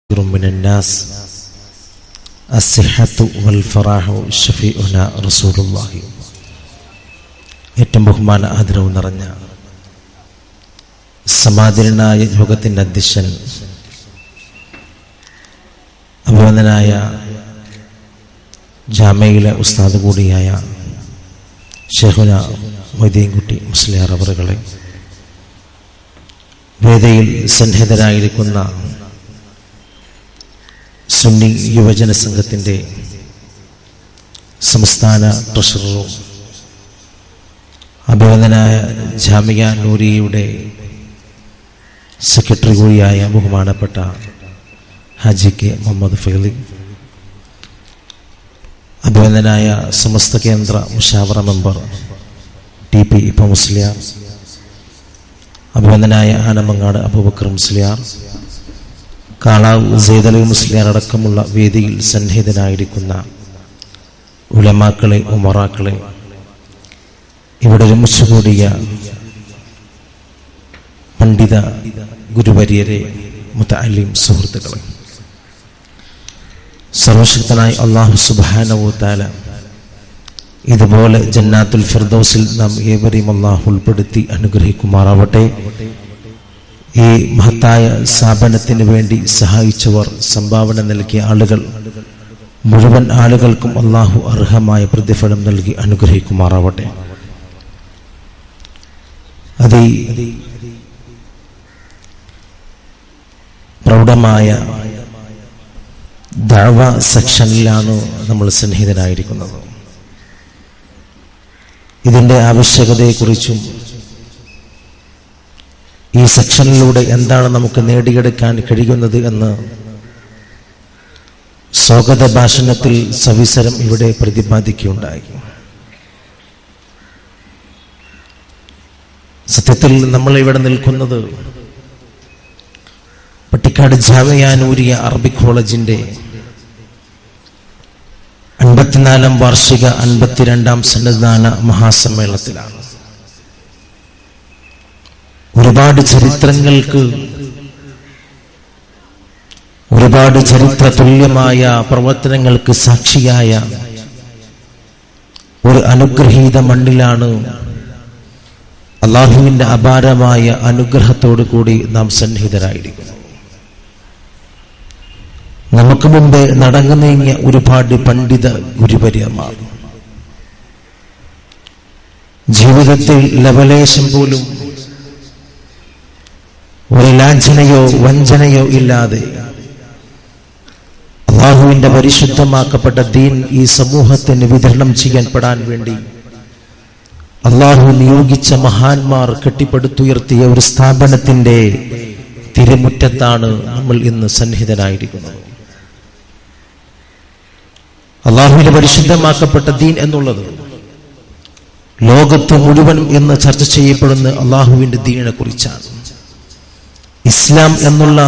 من الناس الصحة والفراح شفيعنا رسول الله. ഏറ്റവും ബഹുമാന ആദരവ് നിറഞ്ഞ സമാദരനായ യോഗത്തിൻ്റെ അധ്യക്ഷൻ അഭിവന്ദനായ ജാമയിലെ ഉസ്താദ് കൂടിയായ ഷെയ്ഖുന മൊയ്തീൻകുട്ടി മുസ്ലിയാർ അവറുകളെ, വേദിയിൽ സന്നിഹിതരായിരിക്കുന്ന സുന്നി യുവജന സംഘത്തിൻ്റെ സംസ്ഥാന ട്രഷററും അഭിവന്ദനായ ജാമിയ നൂരിയുടെ സെക്രട്ടറി കൂടിയായ ബഹുമാനപ്പെട്ട ഹാജി കെ മുഹമ്മദ് ഫൈലി, അഭിവന്ദനായ സമസ്ത കേന്ദ്ര മുഷാവറ മെമ്പർ TP ഇപ്പ മുസ്ലിയാർ, അഭിവന്ദനായ ആനമങ്ങാട് അബൂബക്കർ മുസ്ലിയാർ, കാളാവ് സെയ്ദലി മുസ്ലിയാർ അടക്കമുള്ള വേദിയിൽ സന്നിഹിതനായിരിക്കുന്ന ഉലമാക്കളെ, ഉമറാക്കളെ, ഇവിടെ ഒരുമിച്ചുകൂടിയ പണ്ഡിത ഗുരുവര്യരെ, മുതഅല്ലിം സുഹൃത്തുക്കളെ, സർവശക്തനായ അല്ലാഹു സുബ്ഹാനഹു വ തആല ഇതുപോലെ ജന്നാത്തുൽ ഫിർദൗസിൽ നാം ഏവരെയും അല്ലാഹു ഉൾപ്പെടുത്തി അനുഗ്രഹിക്കുമാറാവട്ടെ. ഈ മഹത്തായ സ്ഥാപനത്തിന് വേണ്ടി സഹായിച്ചവർ, സംഭാവന നൽകിയ ആളുകൾ, മുഴുവൻ ആളുകൾക്കും അല്ലാഹു അർഹമായ പ്രതിഫലം നൽകി അനുഗ്രഹിക്കുമാറാവട്ടെ. അത് പ്രൗഢമായ ദഅവ സെക്ഷനിലാണ് നമ്മൾ സന്നിഹിതരായിരിക്കുന്നത്. ഇതിൻ്റെ ആവശ്യകതയെക്കുറിച്ചും ഈ സെക്ഷനിലൂടെ എന്താണ് നമുക്ക് നേടിയെടുക്കാൻ കഴിയുന്നത് എന്ന് സ്വാഗത ഭാഷണത്തിൽ സവിസ്തരം ഇവിടെ പ്രതിപാദിക്കുകയുണ്ടായി. സത്യത്തിൽ നമ്മൾ ഇവിടെ നിൽക്കുന്നത് പട്ടിക്കാട് ജാമിയ നൂരിയ അറബിക് കോളേജിന്റെ 54ാം വാർഷിക 52ാം സന്നദ്ധാന മഹാസമ്മേളനത്തിലാണ്. ഒരുപാട് ചരിത്രങ്ങൾക്ക്, ഒരുപാട് ചരിത്ര തുല്യമായ പ്രവർത്തനങ്ങൾക്ക് സാക്ഷിയായ ഒരു അനുഗ്രഹീത മണ്ണിലാണ് അല്ലാഹുവിന്റെ അപാരമായ അനുഗ്രഹത്തോടു കൂടി നാം സന്നിഹിതരായിരിക്കുന്നു. നമുക്ക് മുമ്പേ നടന്നു നീങ്ങിയ ഒരുപാട് പണ്ഡിത ഗുരുവര്യന്മാർ ജീവിതത്തിൽ ലവലേശം പോലും ഒരു ലാഞ്ചനയോ വഞ്ചനയോ ഇല്ലാതെ അല്ലാഹുവിന്റെ പരിശുദ്ധമാക്കപ്പെട്ട ദീൻ ഈ സമൂഹത്തിന് വിതരണം ചെയ്യപ്പെടാൻ വേണ്ടി അല്ലാഹു നിയോഗിച്ച മഹാന്മാർ കെട്ടിപ്പടുത്തുയർത്തിയ ഒരു സ്ഥാപനത്തിന്റെ തിരുമുറ്റത്താണ് നമ്മൾ ഇന്ന് സന്നിഹിതനായിരിക്കുന്നത്. അല്ലാഹുവിന്റെ പരിശുദ്ധമാക്കപ്പെട്ട ദീൻ എന്നുള്ളത് ലോകത്ത് മുഴുവനും ഇന്ന് ചർച്ച ചെയ്യപ്പെടുന്ന അല്ലാഹുവിന്റെ ദീനിനെ കുറിച്ചാണ്. ഇസ്ലാം എന്നുള്ള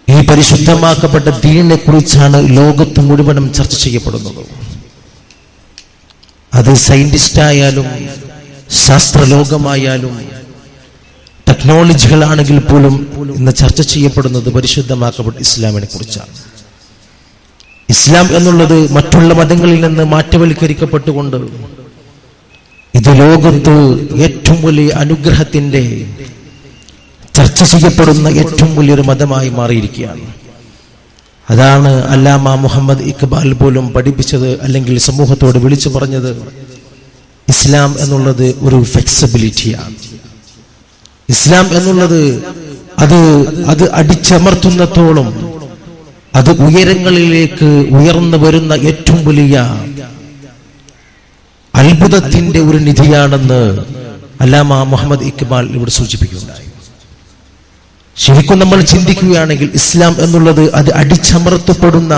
ഈ പരിശുദ്ധമാക്കപ്പെട്ട ദീനിനെ കുറിച്ചാണ് ലോകത്ത് മുഴുവനും ചർച്ച ചെയ്യപ്പെടുന്നത്. അത് സയന്റിസ്റ്റായാലും ശാസ്ത്രലോകമായാലും ടെക്നോളജികളാണെങ്കിൽ പോലും ഇന്ന് ചർച്ച ചെയ്യപ്പെടുന്നത് പരിശുദ്ധമാക്കപ്പെട്ട ഇസ്ലാമിനെ കുറിച്ചാണ്. ഇസ്ലാം എന്നുള്ളത് മറ്റുള്ള മതങ്ങളിൽ നിന്ന് മാറ്റവൽക്കരിക്കപ്പെട്ടുകൊണ്ട് ഇത് ലോകത്ത് ഏറ്റവും വലിയ അനുഗ്രഹത്തിന്റെ ചർച്ച ചെയ്യപ്പെടുന്ന ഏറ്റവും വലിയൊരു മതമായി മാറിയിരിക്കുകയാണ്. അതാണ് അല്ലാമ മുഹമ്മദ് ഇഖ്ബാൽ പോലും പഠിപ്പിച്ചത്, അല്ലെങ്കിൽ സമൂഹത്തോട് വിളിച്ചു പറഞ്ഞത്, ഇസ്ലാം എന്നുള്ളത് ഒരു ഫ്ലെക്സിബിലിറ്റിയാണ്. ഇസ്ലാം എന്നുള്ളത് അത് അടിച്ചമർത്തുന്നത്തോളം അത് ഉയരങ്ങളിലേക്ക് ഉയർന്നു വരുന്ന ഏറ്റവും വലിയ അത്ഭുതത്തിന്റെ ഒരു നിധിയാണെന്ന് അല്ലാമ മുഹമ്മദ് ഇഖ്ബാൽ ഇവിടെ സൂചിപ്പിക്കുകയുണ്ടായി. ശരിക്കും നമ്മൾ ചിന്തിക്കുകയാണെങ്കിൽ ഇസ്ലാം എന്നുള്ളത് അത് അടിച്ചമർത്തപ്പെടുന്ന,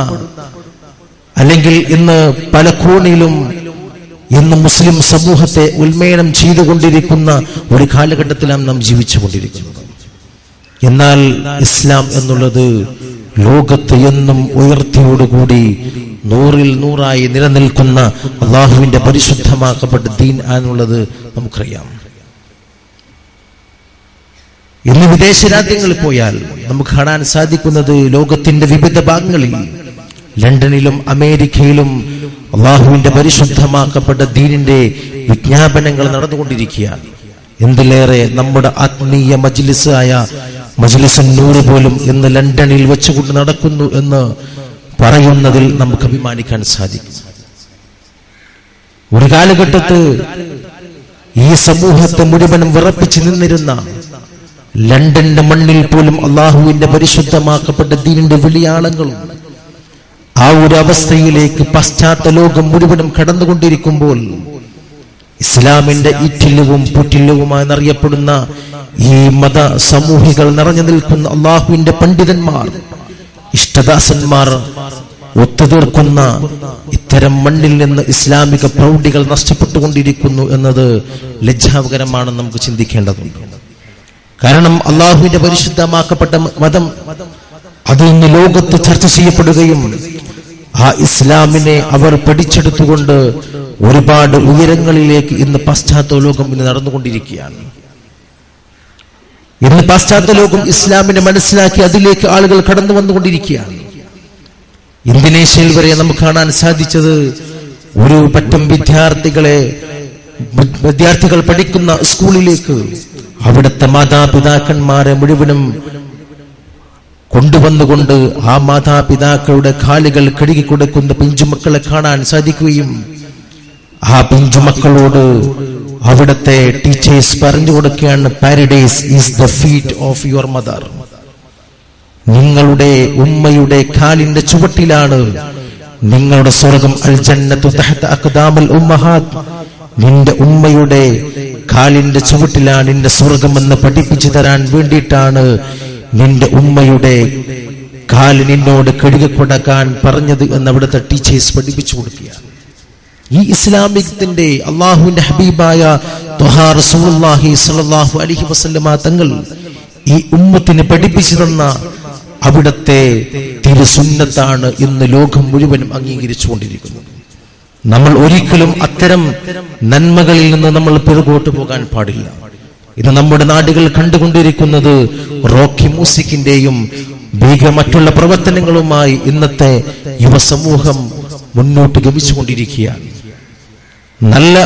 അല്ലെങ്കിൽ ഇന്ന് പല കോണിലും ഇന്ന് മുസ്ലിം സമൂഹത്തെ ഉന്മേഷം ചെയ്തുകൊണ്ടിരിക്കുന്ന ഒരു കാലഘട്ടത്തിലാണ് നാം ജീവിച്ചുകൊണ്ടിരിക്കുന്നത്. എന്നാൽ ഇസ്ലാം എന്നുള്ളത് ലോകത്ത് എന്നും ഉയർത്തിയോടുകൂടി 100-ൽ 100ആയി നിലനിൽക്കുന്ന അല്ലാഹുവിന്റെ പരിശുദ്ധമാക്കപ്പെട്ട ദീൻ എന്നുള്ളത് നമുക്കറിയാം. ഇന്ന് വിദേശ രാജ്യങ്ങളിൽ പോയാൽ നമുക്ക് കാണാൻ സാധിക്കുന്നത് ലോകത്തിന്റെ വിവിധ ഭാഗങ്ങളിൽ, ലണ്ടനിലും അമേരിക്കയിലും അള്ളാഹുവിന്റെ പരിശുദ്ധമാക്കപ്പെട്ട ദീനിന്റെ വിജ്ഞാപനങ്ങൾ നടന്നുകൊണ്ടിരിക്കുകയാണ്. എന്തിലേറെ നമ്മുടെ ആത്മീയ മജ്ലിസായ മജ്ലിസുൻ നൂർ പോലും ഇന്ന് ലണ്ടനിൽ വെച്ചുകൊണ്ട് നടക്കുന്നു എന്ന് പറയുന്നതിൽ നമുക്ക് അഭിമാനിക്കാൻ സാധിക്കും. ഒരു കാലഘട്ടത്ത് ഈ സമൂഹത്തെ മുഴുവനും വിറപ്പിച്ചു നിന്നിരുന്ന ലണ്ടന്റെ മണ്ണിൽ പോലും അള്ളാഹുവിന്റെ പരിശുദ്ധമാക്കപ്പെട്ട ദീനിന്റെ വിളിയാളങ്ങളും ആ ഒരു അവസ്ഥയിലേക്ക് പാശ്ചാത്യ ലോകം മുഴുവനും കടന്നുകൊണ്ടിരിക്കുമ്പോൾ ഇസ്ലാമിന്റെ ഈറ്റില്ലവും പുറ്റില്ലവുമായി അറിയപ്പെടുന്ന ഈ മത സമൂഹികൾ നിറഞ്ഞു നിൽക്കുന്ന അള്ളാഹുവിന്റെ പണ്ഡിതന്മാർ, ഇഷ്ടദാസന്മാർ ഒത്തുതീർക്കുന്ന ഇത്തരം മണ്ണിൽ നിന്ന് ഇസ്ലാമിക പ്രൗഢികൾ നഷ്ടപ്പെട്ടുകൊണ്ടിരിക്കുന്നു എന്നത് ലജ്ജാകരമാണെന്ന് നമുക്ക് ചിന്തിക്കേണ്ടതുണ്ട്. കാരണം അള്ളാഹുവിന്റെ പരിശുദ്ധമാക്കപ്പെട്ട മതം അതിൽ നിന്ന് ലോകത്ത് ചർച്ച ചെയ്യപ്പെടുകയും ആ ഇസ്ലാമിനെ അവർ പഠിച്ചെടുത്തുകൊണ്ട് ഒരുപാട് ഉയരങ്ങളിലേക്ക് ഇന്ന് പാശ്ചാത്യ ലോകം ഇന്ന് നടന്നുകൊണ്ടിരിക്കുകയാണ്. ഇന്ന് പാശ്ചാത്യ ലോകം ഇസ്ലാമിനെ മനസ്സിലാക്കി അതിലേക്ക് ആളുകൾ കടന്നു വന്നുകൊണ്ടിരിക്കുകയാണ്. ഇന്തോനേഷ്യയിൽ വരെ നമുക്ക് കാണാൻ സാധിച്ചത് ഒരു പറ്റം വിദ്യാർത്ഥികൾ പഠിക്കുന്ന സ്കൂളിലേക്ക് അവിടുത്തെ മാതാപിതാക്കന്മാരെ മുഴുവനും കൊണ്ടുവന്നുകൊണ്ട് ആ മാതാപിതാക്കളുടെ കാലുകൾ കഴുകിക്കൊടുക്കുന്ന പിഞ്ചുമക്കളെ കാണാൻ സാധിക്കുകയും ആ പിഞ്ചുമക്കളോട് അവിടുത്തെ ടീച്ചേഴ്സ് പറഞ്ഞു കൊടുക്കുകയാണ്, paradise is the feet of your mother. നിങ്ങളുടെ ഉമ്മയുടെ കാലിന്റെ ചുവട്ടിലാണ് നിങ്ങളുടെ സ്വർഗം. അൽ ജന്നത്തു തഹത അഖ്ദാമിൽ ഉമ്മഹാത്ത്. നിന്റെ ഉമ്മയുടെ കാലിന്റെ ചുവട്ടിലാണ് നിന്റെ സ്വർഗമെന്ന് പഠിപ്പിച്ചു തരാൻ വേണ്ടിയിട്ടാണ് നിന്റെ ഉമ്മയുടെ കാല് നിന്നോട് കഴുകിക്കൊടുക്കാൻ പറഞ്ഞത് എന്ന് അവിടുത്തെ ടീച്ചേഴ്സ് പഠിപ്പിച്ചു കൊടുക്കുകയാണ്. ഈ ഇസ്ലാമികത്തിന്റെ അള്ളാഹുവിന്റെ ഹബീബായ ത്വഹാ റസൂലുള്ളാഹി സ്വല്ലല്ലാഹു അലൈഹി വസല്ലമ തങ്ങൾ ഈ ഉമ്മത്തിന് പഠിപ്പിച്ചു തന്ന അവിടുത്തെ തിരുസുന്നത്താണ് ഇന്ന് ലോകം മുഴുവനും അംഗീകരിച്ചുകൊണ്ടിരിക്കുന്നത്. നമ്മൾ ഒരിക്കലും അത്തരം നന്മകളിൽ നിന്ന് നമ്മൾ പിറകോട്ട് പോകാൻ പാടില്ല. ഇന്ന് നമ്മുടെ നാടുകൾ കണ്ടുകൊണ്ടിരിക്കുന്നത് റോക്കി മ്യൂസിക്കിന്റെയും മറ്റുള്ള പ്രവർത്തനങ്ങളുമായി ഇന്നത്തെ യുവസമൂഹം മുന്നോട്ട് ഗമിച്ചുകൊണ്ടിരിക്കുകയാണ്. നല്ല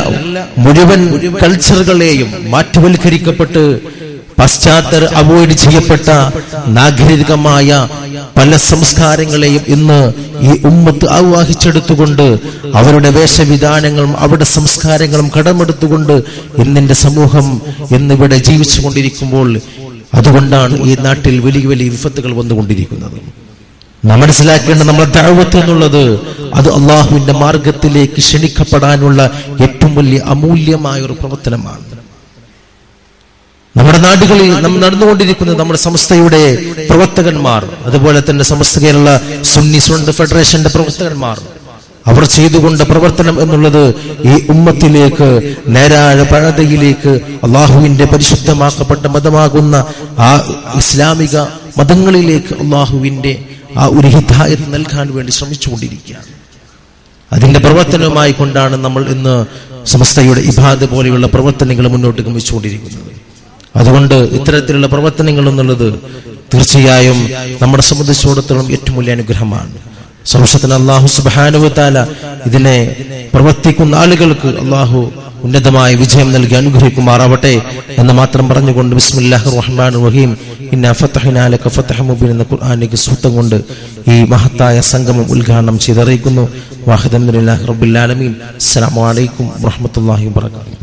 മുഴുവൻ കൾച്ചറുകളെയും മാറ്റിവൽക്കരിക്കപ്പെട്ട് പാശ്ചാത്യർ അവോയ്ഡ് ചെയ്യപ്പെട്ട നാഗരികമായ പല സംസ്കാരങ്ങളെയും ഇന്ന് ഈ ഉമ്മത്ത് ആവാഹിച്ചെടുത്തുകൊണ്ട് അവരുടെ വേഷവിധാനങ്ങളും അവരുടെ സംസ്കാരങ്ങളും കടമെടുത്തുകൊണ്ട് ഇന്നിന്റെ സമൂഹം ഇന്നിവിടെ ജീവിച്ചു കൊണ്ടിരിക്കുമ്പോൾ അതുകൊണ്ടാണ് ഈ നാട്ടിൽ വലിയ വലിയ വിപത്തുകൾ വന്നുകൊണ്ടിരിക്കുന്നത്. നാം മനസ്സിലാക്കേണ്ട നമ്മുടെ ദഅവത്ത് എന്നുള്ളത് അത് അള്ളാഹുവിന്റെ മാർഗത്തിലേക്ക് ക്ഷണിക്കപ്പെടാനുള്ള ഏറ്റവും വലിയ അമൂല്യമായ ഒരു പ്രവർത്തനമാണ്. നമ്മുടെ നാടുകളിൽ നമ്മൾ നടന്നുകൊണ്ടിരിക്കുന്നത് നമ്മുടെ സംസ്ഥയുടെ പ്രവർത്തകന്മാർ, അതുപോലെ തന്നെ സമസ്ത കേരള സുന്നി സ്റ്റുഡന്റ് ഫെഡറേഷന്റെ പ്രവർത്തകന്മാർ അവർ ചെയ്തുകൊണ്ട് പ്രവർത്തനം എന്നുള്ളത് ഈ ഉമ്മത്തിലേക്ക് നേരായ പാതയിലേക്ക് അള്ളാഹുവിന്റെ പരിശുദ്ധമാക്കപ്പെട്ട മതമാകുന്ന ആ ഇസ്ലാമിക മതങ്ങളിലേക്ക് അള്ളാഹുവിന്റെ ആ ഒരു ഹിദായത്ത് നൽകാൻ വേണ്ടി ശ്രമിച്ചുകൊണ്ടിരിക്കുകയാണ്. അതിന്റെ പ്രവർത്തനവുമായി കൊണ്ടാണ് നമ്മൾ ഇന്ന് സമസ്തയുടെ ഇബാദത്ത് പോലെയുള്ള പ്രവർത്തനങ്ങൾ മുന്നോട്ട് ഗമിച്ചുകൊണ്ടിരിക്കുന്നത്. അതുകൊണ്ട് ഇത്തരത്തിലുള്ള പ്രവർത്തനങ്ങൾ എന്നുള്ളത് തീർച്ചയായും നമ്മുടെ സംബന്ധിച്ചിടത്തോളം ഏറ്റവും വലിയ അനുഗ്രഹമാണ്. സർവശക്തനായ അല്ലാഹു സുബ്ഹാനഹു വ തആല ഇതിനെ പ്രവർത്തിക്കുന്ന ആളുകൾക്ക് അല്ലാഹു ഉന്നതമായ വിജയം നൽകി അനുഗ്രഹിക്കുമാറാവട്ടെ എന്ന് മാത്രം പറഞ്ഞുകൊണ്ട് ബിസ്മില്ലാഹിർ റഹ്മാനിർ റഹീം ഇന്നാ ഫതഹ്നാ ലക ഫതഹൻ മുബീൻ എന്ന ഖുർആനിക സൂക്തം കൊണ്ട് ഈ മഹത്തായ സംഗമം ഉദ്ഘാടനം ചെയ്തറിയിക്കുന്നു. വാഹിദൻ റബ്ബിൽ ആലമീൻ. അസ്സലാമു അലൈക്കും വറഹ്മത്തുള്ളാഹി വബറകാതുഹു.